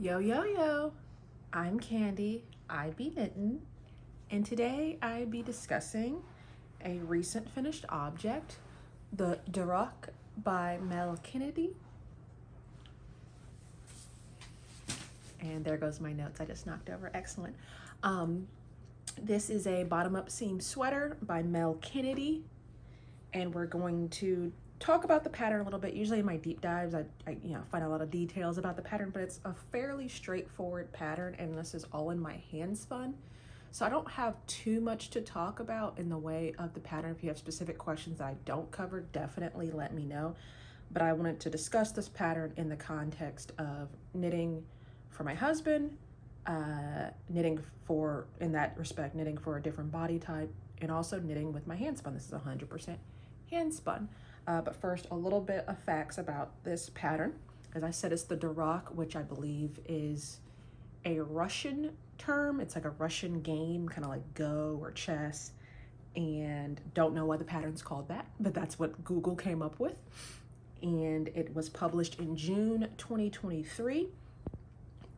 Yo, yo, yo, I'm Candy, I be knitting, and today I be discussing a recent finished object, the Durak by Mel Kennedy. And there goes my notes I just knocked over, excellent. Um, this is a bottom-up seam sweater by Mel Kennedy, and we're going to talk about the pattern a little bit. Usually in my deep dives, I find a lot of details about the pattern, but it's a fairly straightforward pattern, and this is all in my hand spun. So I don't have too much to talk about in the way of the pattern. If you have specific questions that I don't cover, definitely let me know. But I wanted to discuss this pattern in the context of knitting for my husband, in that respect, knitting for a different body type, and also knitting with my hand spun. This is 100% hand spun. But first, a little bit of facts about this pattern. As I said, it's the Durak, which I believe is a Russian term. It's like a Russian game, kind of like Go or chess. And don't know why the pattern's called that, but that's what Google came up with. And it was published in June 2023.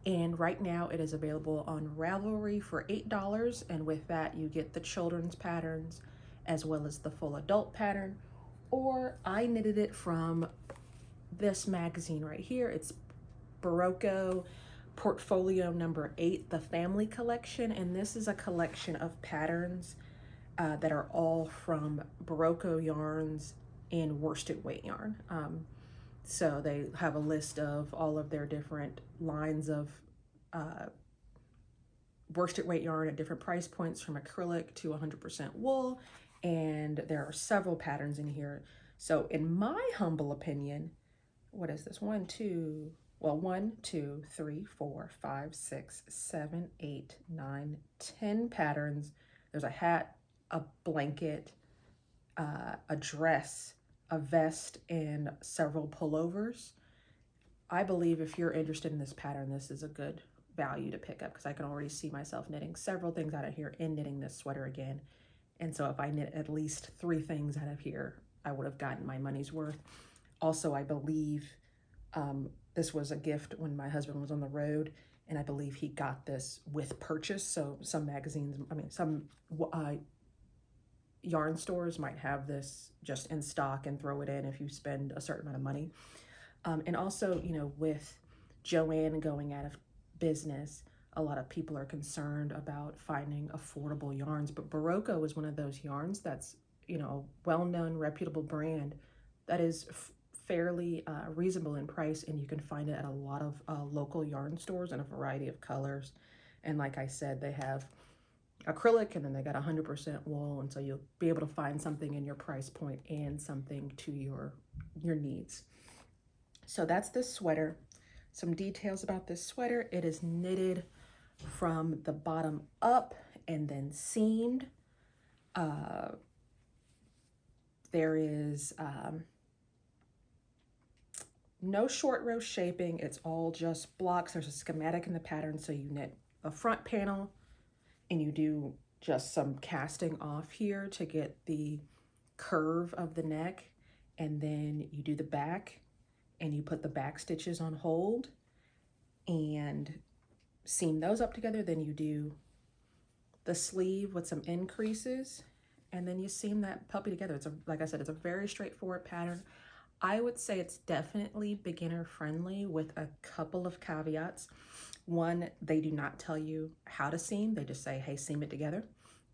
And right now it is available on Ravelry for $8. And with that, you get the children's patterns as well as the full adult pattern. Or I knitted it from this magazine right here. It's Barocco Portfolio number 8, the family collection. And this is a collection of patterns that are all from Barocco yarns and worsted weight yarn. So they have a list of all of their different lines of worsted weight yarn at different price points, from acrylic to 100% wool. And there are several patterns in here. So in my humble opinion, what is this? 1, 2, 3, 4, 5, 6, 7, 8, 9, 10 patterns. There's a hat, a blanket, a dress, a vest, and several pullovers. I believe if you're interested in this pattern, this is a good value to pick up, because I can already see myself knitting several things out of here and knitting this sweater again. And so if I knit at least 3 things out of here, I would have gotten my money's worth. Also, I believe this was a gift when my husband was on the road, and I believe he got this with purchase. So some magazines, some yarn stores might have this just in stock and throw it in if you spend a certain amount of money. And also, with Joann going out of business, a lot of people are concerned about finding affordable yarns, but Barocco is one of those yarns that's, a well-known, reputable brand that is fairly reasonable in price, and you can find it at a lot of local yarn stores in a variety of colors. And like I said, they have acrylic, and then they got 100% wool, and so you'll be able to find something in your price point and something to your needs. So that's this sweater. Some details about this sweater: it is knitted from the bottom up and then seamed. There is no short row shaping. It's all just blocks. There's a schematic in the pattern. So you knit a front panel, and you do just some casting off here to get the curve of the neck, and then you do the back, and you put the back stitches on hold and seam those up together. Then you do the sleeve with some increases, and then you seam that puppy together. Like I said, it's a very straightforward pattern. I would say it's definitely beginner friendly, with a couple of caveats. One, they do not tell you how to seam. They just say, hey, seam it together.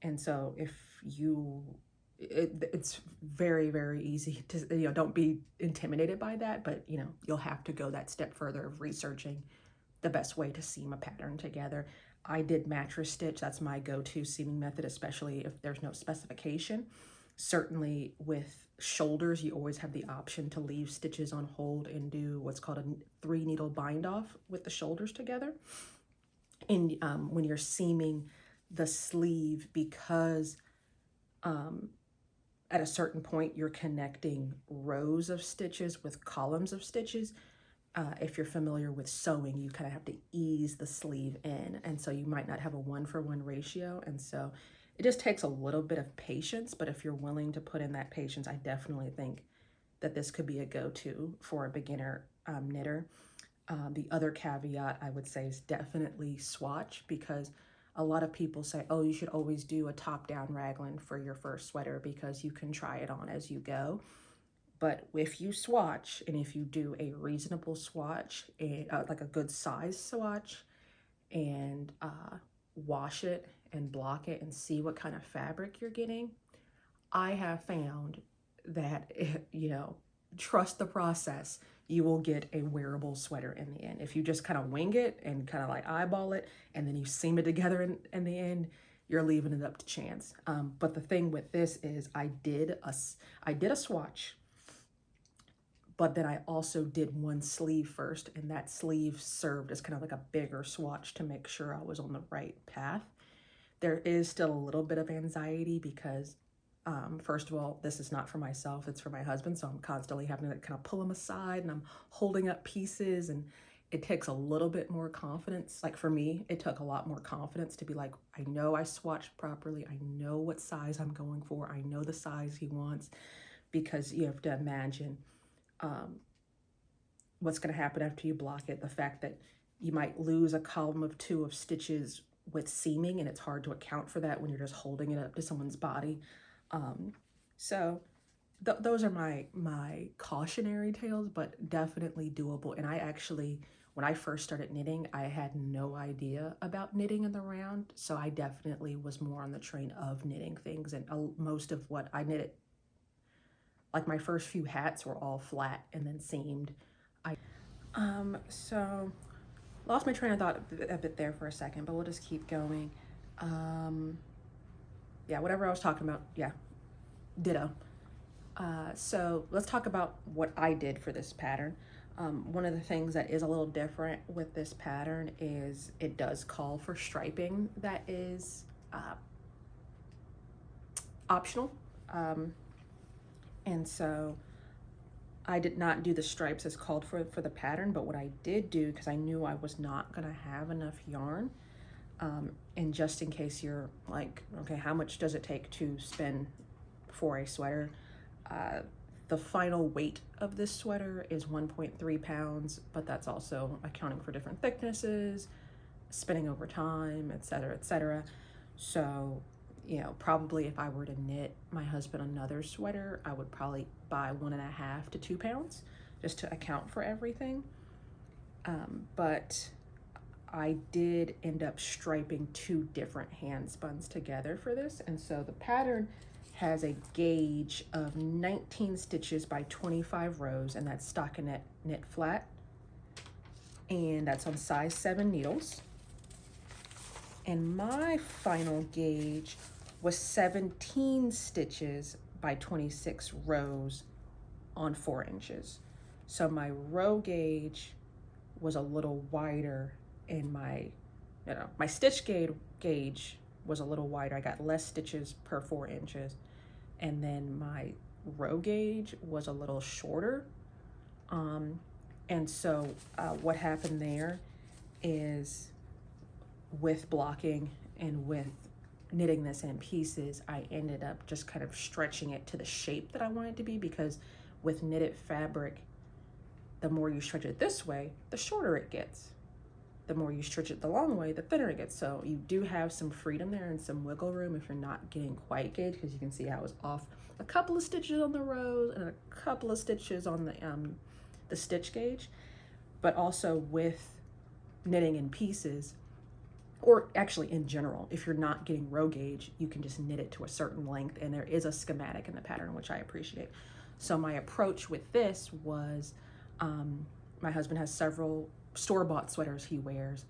And so if it's very, very easy to, don't be intimidated by that, but you'll have to go that step further of researching the best way to seam a pattern together. I did mattress stitch. That's my go-to seaming method, especially if there's no specification. Certainly with shoulders, you always have the option to leave stitches on hold and do what's called a 3-needle bind off with the shoulders together. And when you're seaming the sleeve, because at a certain point you're connecting rows of stitches with columns of stitches, if you're familiar with sewing, you kind of have to ease the sleeve in, and so you might not have a 1-for-1 ratio, and so it just takes a little bit of patience. But if you're willing to put in that patience, I definitely think that this could be a go-to for a beginner knitter. The other caveat I would say is definitely swatch, because a lot of people say, oh, you should always do a top-down raglan for your first sweater because you can try it on as you go. But if you swatch, and if you do a reasonable swatch, like a good size swatch, and wash it and block it and see what kind of fabric you're getting, I have found that, trust the process, you will get a wearable sweater in the end. If you just kind of wing it and kind of like eyeball it and then you seam it together in the end, you're leaving it up to chance. But the thing with this is I did a swatch, but then I also did one sleeve first, and that sleeve served as kind of like a bigger swatch to make sure I was on the right path. There is still a little bit of anxiety because first of all, this is not for myself, it's for my husband. So I'm constantly having to kind of pull him aside, and I'm holding up pieces, and it takes a little bit more confidence. Like for me, it took a lot more confidence to be like, I know I swatched properly. I know what size I'm going for. I know the size he wants, because you have to imagine what's going to happen after you block it. The fact that you might lose a column of 2 of stitches with seaming, and it's hard to account for that when you're just holding it up to someone's body. So those are my cautionary tales, but definitely doable. And I actually, when I first started knitting, I had no idea about knitting in the round. So I definitely was more on the train of knitting things. And most of what I knitted, like my first few hats were all flat and then seamed. So lost my train of thought a bit there for a second, but we'll just keep going. Yeah, whatever I was talking about, yeah, ditto. So let's talk about what I did for this pattern. One of the things that is a little different with this pattern is it does call for striping that is optional. And so I did not do the stripes as called for the pattern, but what I did do, because I knew I was not gonna have enough yarn, and just in case you're like, okay, how much does it take to spin for a sweater? The final weight of this sweater is 1.3 pounds, but that's also accounting for different thicknesses, spinning over time, etc., etc. So, probably if I were to knit my husband another sweater, I would probably buy 1.5 to 2 pounds just to account for everything. But I did end up striping 2 different hand spuns together for this. And so the pattern has a gauge of 19 stitches by 25 rows, and that's stockinette knit flat. And that's on size 7 needles. And my final gauge was 17 stitches by 26 rows on 4 inches. So my row gauge was a little wider, and my stitch gauge was a little wider. I got less stitches per 4 inches. And then my row gauge was a little shorter. And so what happened there is, with blocking and with knitting this in pieces, I ended up just kind of stretching it to the shape that I want it to be, because with knitted fabric, the more you stretch it this way, the shorter it gets. The more you stretch it the long way, the thinner it gets. So you do have some freedom there and some wiggle room if you're not getting quite gauge, because you can see how I was off a couple of stitches on the rows and a couple of stitches on the stitch gauge. But also with knitting in pieces, or actually in general, if you're not getting row gauge, you can just knit it to a certain length, and there is a schematic in the pattern, which I appreciate. So my approach with this was, my husband has several store-bought sweaters he wears.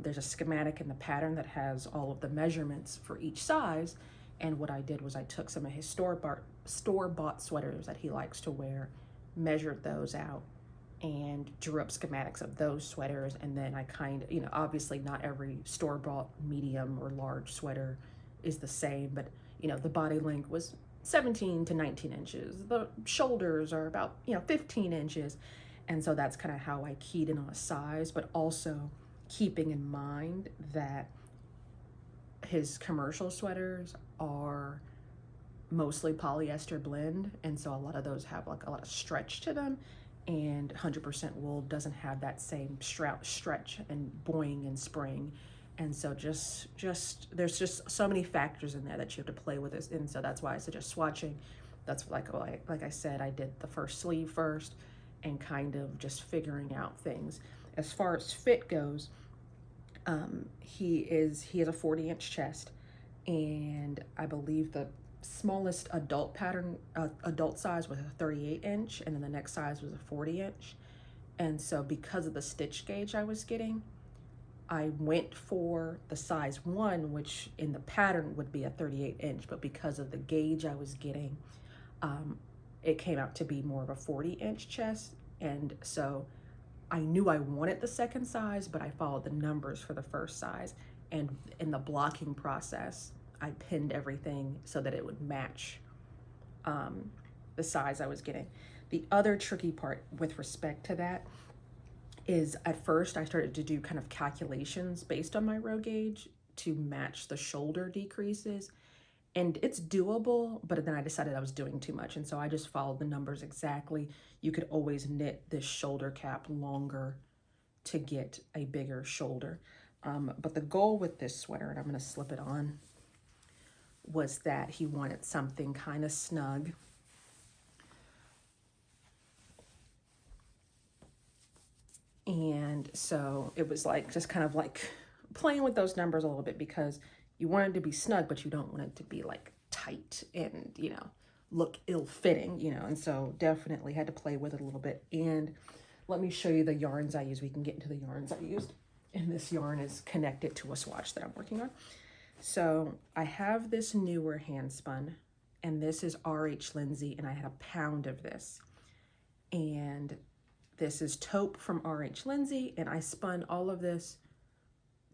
There's a schematic in the pattern that has all of the measurements for each size, and what I did was I took some of his store-bought sweaters that he likes to wear, measured those out, and drew up schematics of those sweaters. And then I kind of, obviously not every store-bought medium or large sweater is the same, but the body length was 17 to 19 inches. The shoulders are about 15 inches. And so that's kind of how I keyed in on a size, but also keeping in mind that his commercial sweaters are mostly polyester blend, and so a lot of those have like a lot of stretch to them. and 100% wool doesn't have that same stretch and boing and spring. And so just there's just so many factors in there that you have to play with this. And so that's why I suggest swatching. That's like I said, I did the first sleeve first and kind of just figuring out things. As far as fit goes, he has a 40-inch chest, and I believe the smallest adult pattern, adult size was a 38-inch, and then the next size was a 40-inch. And so because of the stitch gauge I was getting, I went for the size 1, which in the pattern would be a 38-inch, but because of the gauge I was getting, it came out to be more of a 40-inch chest. And so I knew I wanted the second size, but I followed the numbers for the first size. And in the blocking process, I pinned everything so that it would match the size I was getting. The other tricky part with respect to that is, at first I started to do kind of calculations based on my row gauge to match the shoulder decreases. And it's doable, but then I decided I was doing too much. And so I just followed the numbers exactly. You could always knit this shoulder cap longer to get a bigger shoulder. But the goal with this sweater, and I'm gonna slip it on, was that he wanted something kind of snug. And so it was like just kind of like playing with those numbers a little bit, because you want it to be snug, but you don't want it to be like tight and, you know, look ill-fitting, you know. And so definitely had to play with it a little bit. And let me show you the yarns I use. We can get into the yarns I used. And this yarn is connected to a swatch that I'm working on. So I have this newer hand spun, and this is RH Lindsay, and I had a pound of this. And this is taupe from RH Lindsay, and I spun all of this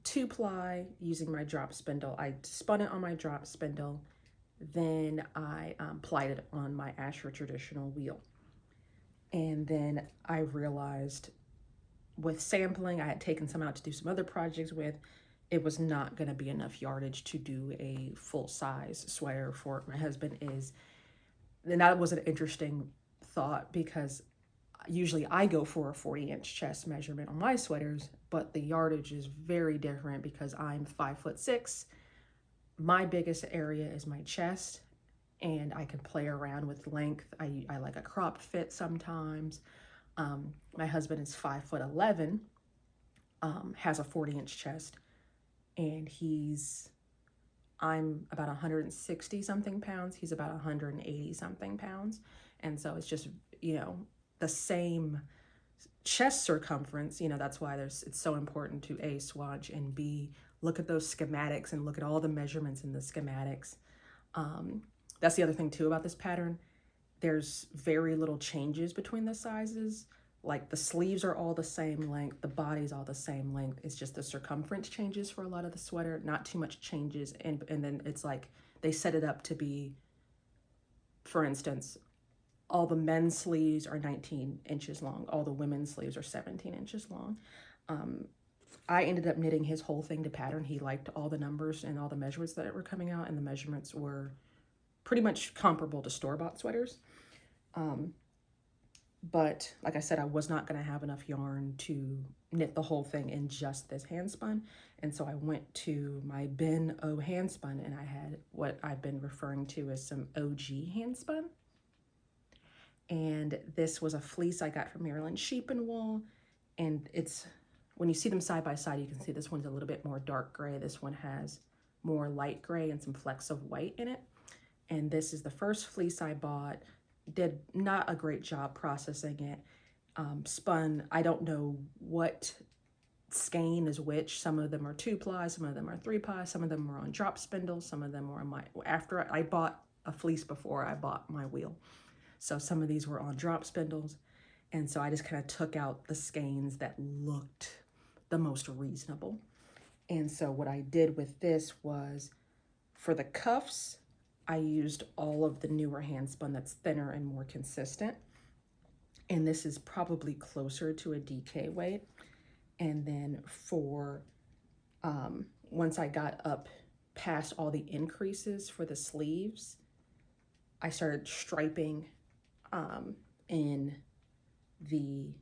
2-ply using my drop spindle. I spun it on my drop spindle, then I plied it on my Asher traditional wheel. And then I realized with sampling, I had taken some out to do some other projects with, it was not going to be enough yardage to do a full-size sweater for my husband. And that was an interesting thought, because usually I go for a 40-inch chest measurement on my sweaters, but the yardage is very different because I'm 5'6". My biggest area is my chest, and I can play around with length. I like a crop fit sometimes. My husband is 5'11", has a 40-inch chest, and I'm about 160 something pounds. He's about 180 something pounds. And so it's just, you know, the same chest circumference. You know, that's why it's so important to A, swatch, and B, look at those schematics and look at all the measurements in the schematics. That's the other thing too about this pattern. There's very little changes between the sizes. Like the sleeves are all the same length, the body's all the same length. It's just the circumference changes for a lot of the sweater, not too much changes. And then it's like they set it up to be, for instance, all the men's sleeves are 19 inches long. All the women's sleeves are 17 inches long. I ended up knitting his whole thing to pattern. He liked all the numbers and all the measurements that were coming out, and the measurements were pretty much comparable to store-bought sweaters. But like I said, I was not going to have enough yarn to knit the whole thing in just this hand spun. And so I went to my bin O hand spun, and I had what I've been referring to as some OG hand spun. And this was a fleece I got from Maryland Sheep and Wool. And it's, when you see them side by side, you can see this one's a little bit more dark gray. This one has more light gray and some flecks of white in it. And this is the first fleece I bought. Did not a great job processing it. Spun, I don't know what skein is which. Some of them are 2-ply, some of them are 3-ply, some of them are on drop spindles, some of them were on after I bought a fleece before I bought my wheel. So some of these were on drop spindles. And so I just kind of took out the skeins that looked the most reasonable. And so what I did with this was, for the cuffs, I used all of the newer hand spun that's thinner and more consistent. And this is probably closer to a DK weight. And then for, once I got up past all the increases for the sleeves, I started striping in the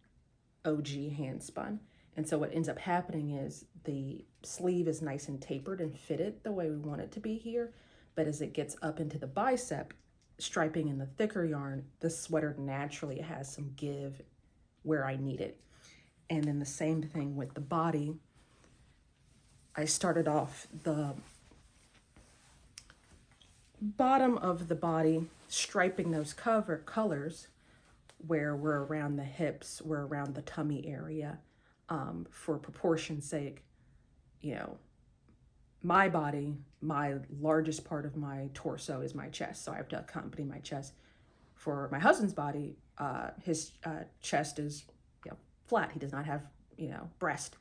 OG hand spun. And so what ends up happening is the sleeve is nice and tapered and fitted the way we want it to be here. But as it gets up into the bicep, striping in the thicker yarn, the sweater naturally has some give where I need it. And then the same thing with the body. I started off the bottom of the body, striping those colors where we're around the hips, we're around the tummy area. For proportion's sake, you know, my body, my largest part of my torso is my chest, so I have to accompany my chest. For my husband's body, his chest is, you know, flat. He does not have, you know, breast,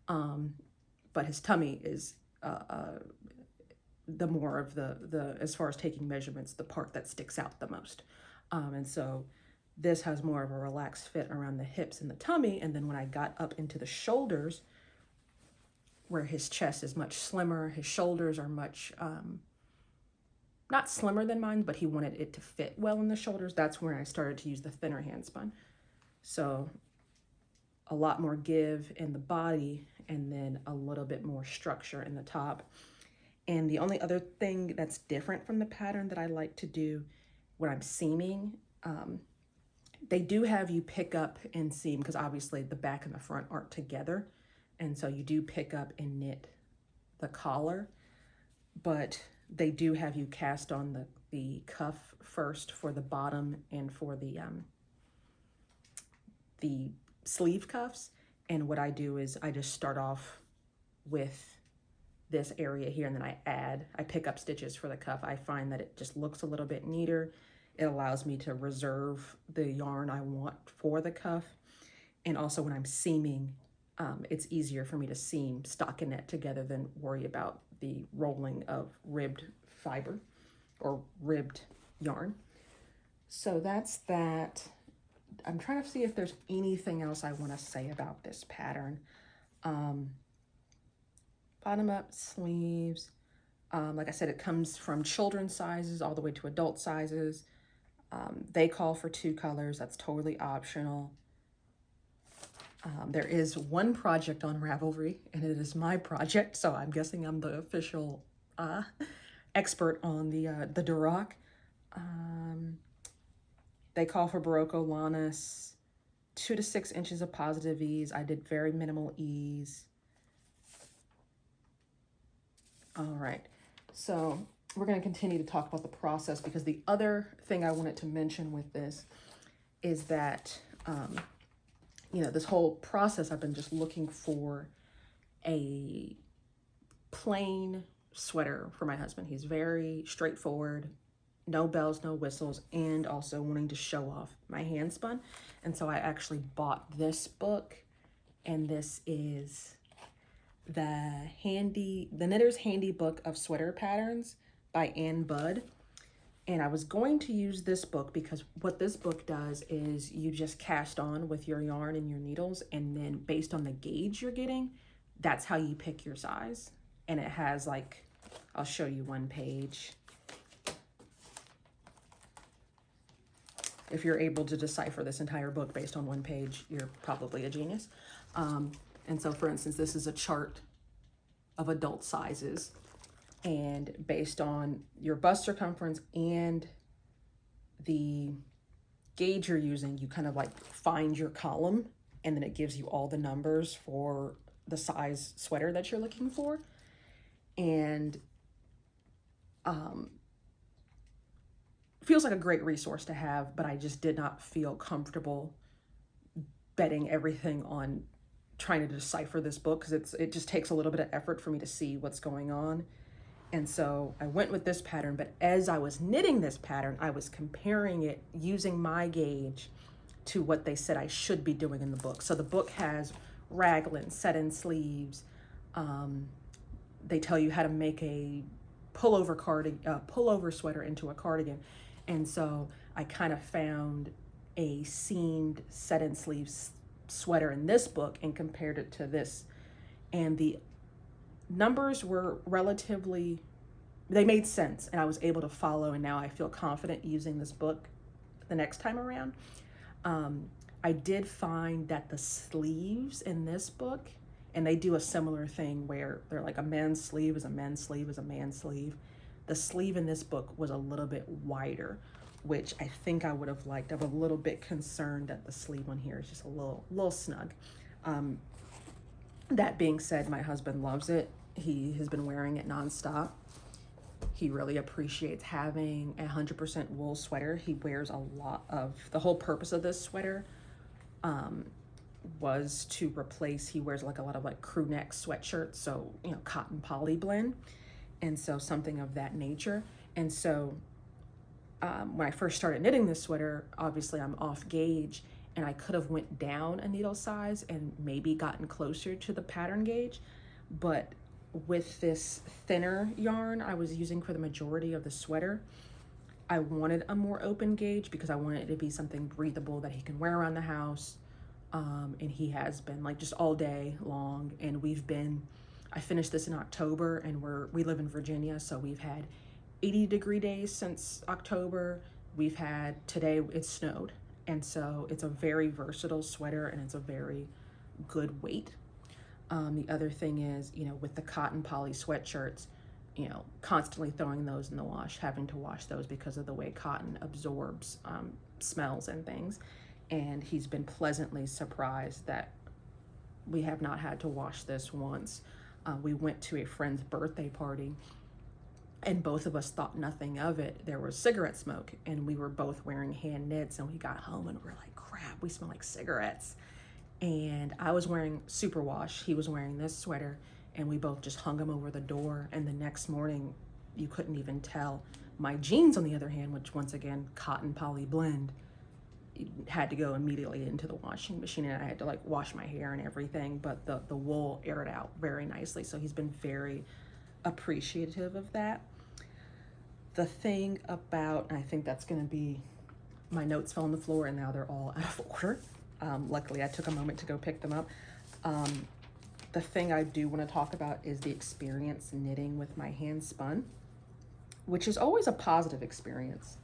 but his tummy is the more of the as far as taking measurements, the part that sticks out the most. And so this has more of a relaxed fit around the hips and the tummy. And then when I got up into the shoulders, where his chest is much slimmer, his shoulders are much, not slimmer than mine, but he wanted it to fit well in the shoulders. That's where I started to use the thinner hand spun. So a lot more give in the body and then a little bit more structure in the top. And the only other thing that's different from the pattern that I like to do when I'm seaming, they do have you pick up and seam, because obviously the back and the front aren't together. And so you do pick up and knit the collar, but they do have you cast on the cuff first for the bottom and for the sleeve cuffs. And what I do is I just start off with this area here, and then I pick up stitches for the cuff. I find that it just looks a little bit neater. It allows me to reserve the yarn I want for the cuff. And also when I'm seaming, it's easier for me to seam stockinette together than worry about the rolling of ribbed fiber or ribbed yarn. So that's that. I'm trying to see if there's anything else I want to say about this pattern. Bottom up sleeves. Like I said, it comes from children's sizes all the way to adult sizes. They call for 2 colors. That's totally optional. There is one project on Ravelry, and it is my project, so I'm guessing I'm the official expert on the Durak. They call for Barocco Lanus, 2 to 6 inches of positive ease. I did very minimal ease. All right, so we're going to continue to talk about the process, because the other thing I wanted to mention with this is that, you know, this whole process, I've been just looking for a plain sweater for my husband. He's very straightforward, no bells, no whistles, and also wanting to show off my hand spun. And so I actually bought this book, and this is the Knitter's Handy Book of Sweater Patterns by Ann Budd. And I was going to use this book because what this book does is you just cast on with your yarn and your needles, and then based on the gauge you're getting, that's how you pick your size. And it has, like, I'll show you one page. If you're able to decipher this entire book based on one page, you're probably a genius. And so, for instance, this is a chart of adult sizes. And based on your bust circumference and the gauge you're using, you kind of like find your column, and then it gives you all the numbers for the size sweater that you're looking for. And feels like a great resource to have, but I just did not feel comfortable betting everything on trying to decipher this book, because it just takes a little bit of effort for me to see what's going on. And so I went with this pattern, but as I was knitting this pattern, I was comparing it using my gauge to what they said I should be doing in the book. So the book has raglan, set-in sleeves. They tell you how to make a pullover sweater into a cardigan. And so I kind of found a seamed set-in sleeves sweater in this book and compared it to this. And the numbers were relatively, they made sense, and I was able to follow, and now I feel confident using this book the next time around. I did find that the sleeves in this book, and they do a similar thing where they're like a men's sleeve is a men's sleeve is a man's sleeve. The sleeve in this book was a little bit wider, which I think I would have liked. I'm a little bit concerned that the sleeve on here is just a little snug. That being said, my husband loves it. He has been wearing it nonstop. He really appreciates having a 100% wool sweater. He wears a lot of, the whole purpose of this sweater was to replace, he wears like a lot of like crew neck sweatshirts, so, you know, cotton poly blend. And so something of that nature. And so when I first started knitting this sweater, obviously I'm off gauge, and I could have went down a needle size and maybe gotten closer to the pattern gauge. But with this thinner yarn I was using for the majority of the sweater, I wanted a more open gauge because I wanted it to be something breathable that he can wear around the house. And he has been like just all day long. And I finished this in October, and we live in Virginia, so we've had 80-degree days since October. We've had, today it snowed. And so it's a very versatile sweater, and it's a very good weight. The other thing is, you know, with the cotton poly sweatshirts, you know, constantly throwing those in the wash, having to wash those because of the way cotton absorbs smells and things. And he's been pleasantly surprised that we have not had to wash this once. We went to a friend's birthday party, and both of us thought nothing of it. There was cigarette smoke, and we were both wearing hand knits, and we got home and we're like, crap, we smell like cigarettes. And I was wearing superwash, he was wearing this sweater, and we both just hung them over the door. And the next morning, you couldn't even tell. My jeans, on the other hand, which once again, cotton poly blend, had to go immediately into the washing machine, and I had to like wash my hair and everything, but the wool aired out very nicely. So he's been very appreciative of that. The thing about, and I think that's going to be, my notes fell on the floor and now they're all out of order. Luckily I took a moment to go pick them up. The thing I do want to talk about is the experience knitting with my hand spun, which is always a positive experience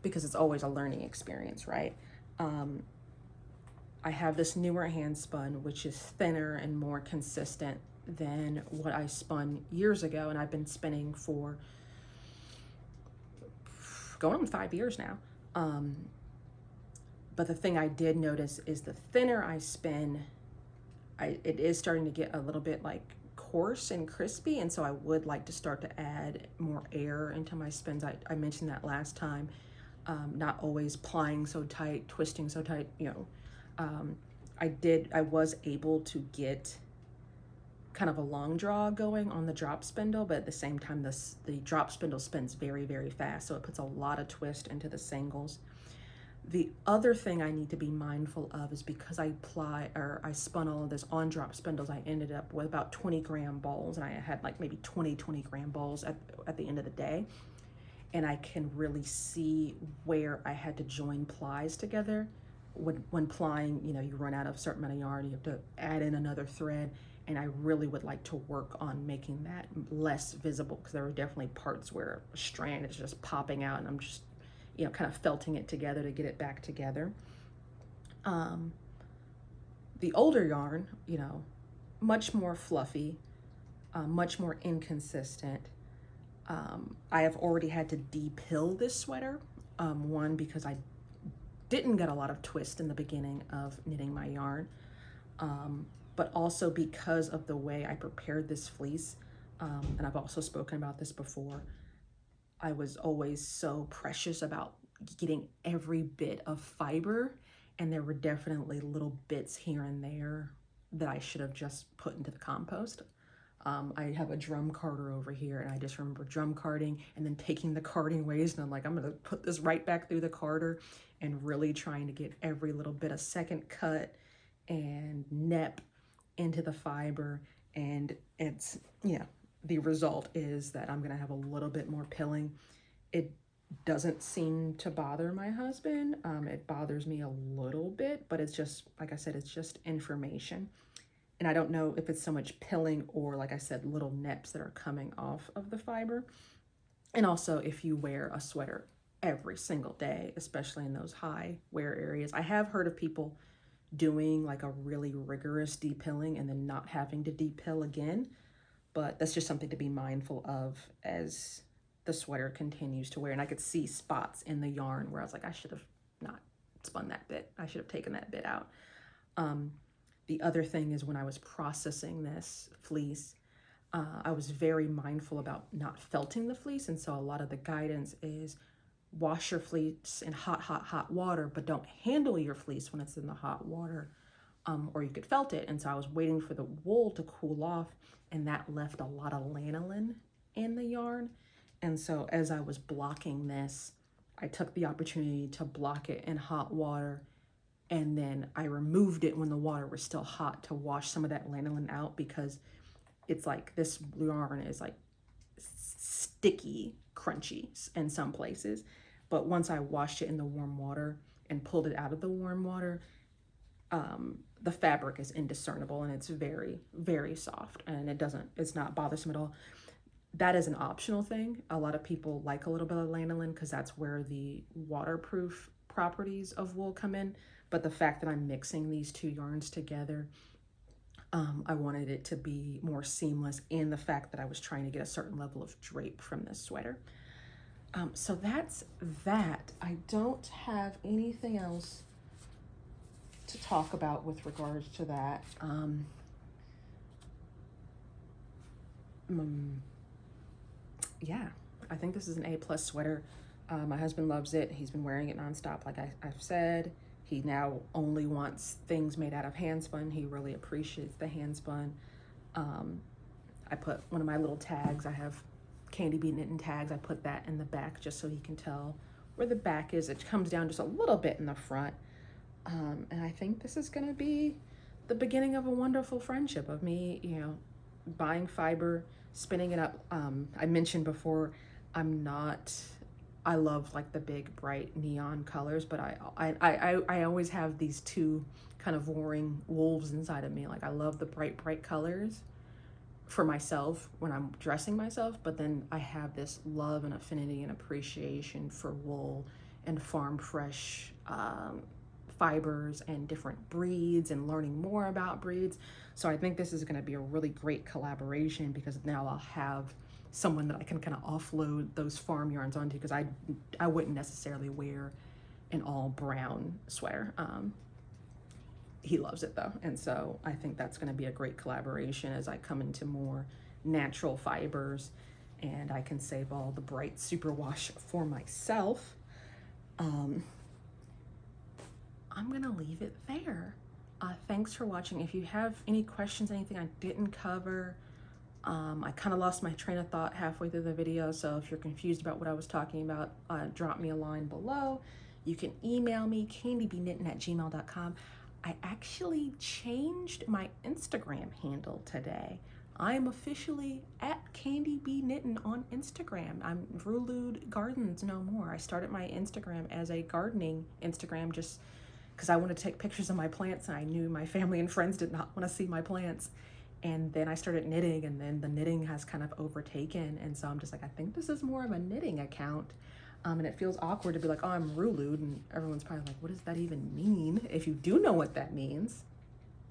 because it's always a learning experience, right? I have this newer hand spun, which is thinner and more consistent than what I spun years ago. And I've been spinning for going on 5 years now. But the thing I did notice is the thinner I spin, it is starting to get a little bit like coarse and crispy. And so I would like to start to add more air into my spins. I mentioned that last time, not always plying so tight, twisting so tight, you know. I was able to get kind of a long draw going on the drop spindle, but at the same time, the drop spindle spins very, very fast. So it puts a lot of twist into the singles. The other thing I need to be mindful of is because I spun all of this on drop spindles, I ended up with about 20-gram balls, and I had like maybe 20-gram balls at the end of the day. And I can really see where I had to join plies together. When plying, you know, you run out of a certain amount of yarn, you have to add in another thread. And I really would like to work on making that less visible, because there are definitely parts where a strand is just popping out and I'm just, you know, kind of felting it together to get it back together. The older yarn, you know, much more fluffy, much more inconsistent. I have already had to de-pill this sweater. One, because I didn't get a lot of twist in the beginning of knitting my yarn. But also because of the way I prepared this fleece, and I've also spoken about this before, I was always so precious about getting every bit of fiber, and there were definitely little bits here and there that I should have just put into the compost. I have a drum carder over here, and I just remember drum carding and then taking the carding ways, and I'm like, I'm gonna put this right back through the carder, and really trying to get every little bit of second cut and nep into the fiber. And it's, you know, the result is that I'm gonna have a little bit more pilling. It doesn't seem to bother my husband. It bothers me a little bit, but it's just, like I said, it's just information. And I don't know if it's so much pilling or, like I said, little neps that are coming off of the fiber. And also, if you wear a sweater every single day, especially in those high wear areas. I have heard of people doing like a really rigorous depilling and then not having to depill again, but that's just something to be mindful of as the sweater continues to wear. And I could see spots in the yarn where I was like, I should have not spun that bit. I should have taken that bit out. The other thing is when I was processing this fleece, I was very mindful about not felting the fleece. And so a lot of the guidance is wash your fleece in hot, hot, hot water, but don't handle your fleece when it's in the hot water, or you could felt it. And so I was waiting for the wool to cool off, and that left a lot of lanolin in the yarn. And so as I was blocking this, I took the opportunity to block it in hot water, and then I removed it when the water was still hot to wash some of that lanolin out, because it's like this yarn is like sticky, crunchy in some places. But once I washed it in the warm water and pulled it out of the warm water, the fabric is indiscernible and it's very, very soft, and it's not bothersome at all. That is an optional thing. A lot of people like a little bit of lanolin because that's where the waterproof properties of wool come in. But the fact that I'm mixing these two yarns together, I wanted it to be more seamless, and the fact that I was trying to get a certain level of drape from this sweater. So that's that. I don't have anything else to talk about with regards to that. Yeah, I think this is an A+ sweater. My husband loves it. He's been wearing it nonstop, like I've said. He now only wants things made out of hand spun. He really appreciates the hand spun. I put one of my little tags. I have candibknittin tags. I put that in the back just so he can tell where the back is. It comes down just a little bit in the front. And I think this is gonna be the beginning of a wonderful friendship of me, buying fiber, spinning it up. I mentioned before, I love like the big bright neon colors, but I always have these two kind of warring wolves inside of me. Like I love the bright colors for myself when I'm dressing myself, but then I have this love and affinity and appreciation for wool and farm fresh fibers and different breeds and learning more about breeds. So I think this is going to be a really great collaboration, because now I'll have someone that I can kind of offload those farm yarns onto, because I wouldn't necessarily wear an all brown sweater. He loves it though, and so I think that's going to be a great collaboration as I come into more natural fibers, and I can save all the bright superwash for myself. I'm gonna leave it there. Thanks for watching. If you have any questions, anything I didn't cover, I kind of lost my train of thought halfway through the video, so if you're confused about what I was talking about, drop me a line below. You can email me, candibknittin@gmail.com. I actually changed my Instagram handle today. I'm officially at candibknittin on Instagram. I'm Rulude Gardens no more. I started my Instagram as a gardening Instagram just because I wanted to take pictures of my plants, and I knew my family and friends did not want to see my plants. And then I started knitting, and then the knitting has kind of overtaken. And so I'm just like, I think this is more of a knitting account. And it feels awkward to be like, oh, I'm Rulude. And everyone's probably like, what does that even mean? If you do know what that means,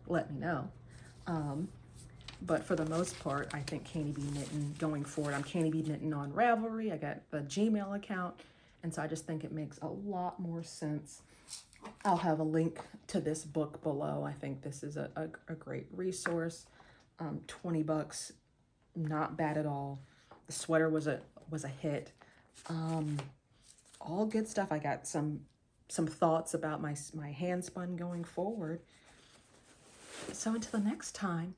let me know. But for the most part, I think candibknittin going forward, I'm candibknittin on Ravelry. I got the Gmail account. And so I just think it makes a lot more sense. I'll have a link to this book below. I think this is a great resource. $20, not bad at all. The sweater was a hit. All good stuff. I got some thoughts about my hand spun going forward. So until the next time,